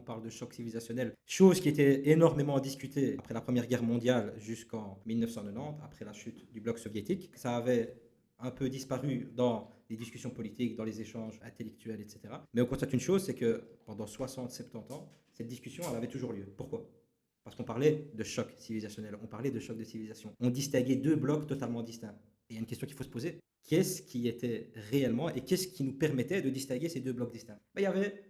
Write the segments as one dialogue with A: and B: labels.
A: on parle de choc civilisationnel, chose qui était énormément discutée après la Première Guerre mondiale jusqu'en 1990, après la chute du bloc soviétique. Ça avait un peu disparu dans les discussions politiques, dans les échanges intellectuels, etc. Mais on constate une chose, c'est que pendant 60-70 ans, cette discussion, elle avait toujours lieu. Pourquoi? Parce qu'on parlait de choc civilisationnel, on parlait de choc de civilisation. On distinguait deux blocs totalement distincts. Et il y a une question qu'il faut se poser. Qu'est-ce qui était réellement et qu'est-ce qui nous permettait de distinguer ces deux blocs distincts? Il y avait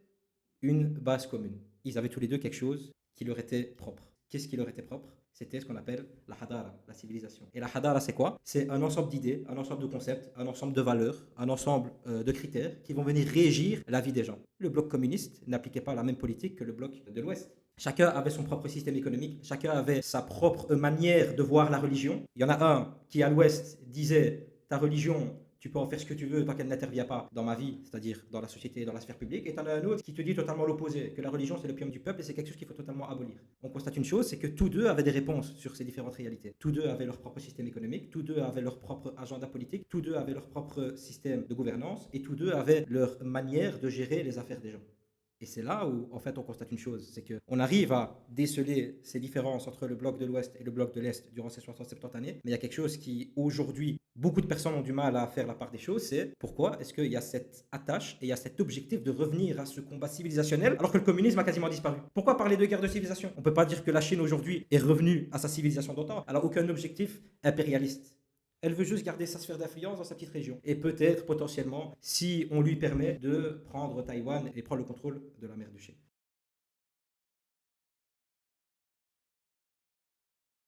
A: une base commune. Ils avaient tous les deux quelque chose qui leur était propre. Qu'est-ce qui leur était propre? C'était ce qu'on appelle la hadara, la civilisation. Et la hadara, c'est quoi? C'est un ensemble d'idées, un ensemble de concepts, un ensemble de valeurs, un ensemble de critères qui vont venir régir la vie des gens. Le bloc communiste n'appliquait pas la même politique que le bloc de l'Ouest. Chacun avait son propre système économique, chacun avait sa propre manière de voir la religion. Il y en a un qui, à l'Ouest, disait ta religion, tu peux en faire ce que tu veux tant qu'elle n'intervient pas dans ma vie, c'est-à-dire dans la société, dans la sphère publique, et tu en as un autre qui te dit totalement l'opposé, que la religion c'est l'opium du peuple et c'est quelque chose qu'il faut totalement abolir. On constate une chose, c'est que tous deux avaient des réponses sur ces différentes réalités. Tous deux avaient leur propre système économique, tous deux avaient leur propre agenda politique, tous deux avaient leur propre système de gouvernance, et tous deux avaient leur manière de gérer les affaires des gens. Et c'est là où, en fait, on constate une chose, c'est qu'on arrive à déceler ces différences entre le bloc de l'Ouest et le bloc de l'Est durant ces 60-70 années, mais il y a quelque chose qui, aujourd'hui, beaucoup de personnes ont du mal à faire la part des choses, c'est pourquoi est-ce qu'il y a cette attache et il y a cet objectif de revenir à ce combat civilisationnel alors que le communisme a quasiment disparu. Pourquoi parler de guerre de civilisation? On ne peut pas dire que la Chine, aujourd'hui, est revenue à sa civilisation d'antan. Elle n'a aucun objectif impérialiste. Elle veut juste garder sa sphère d'influence dans sa petite région. Et peut-être, potentiellement, si on lui permet de prendre Taïwan et prendre le contrôle de la mer de Chine.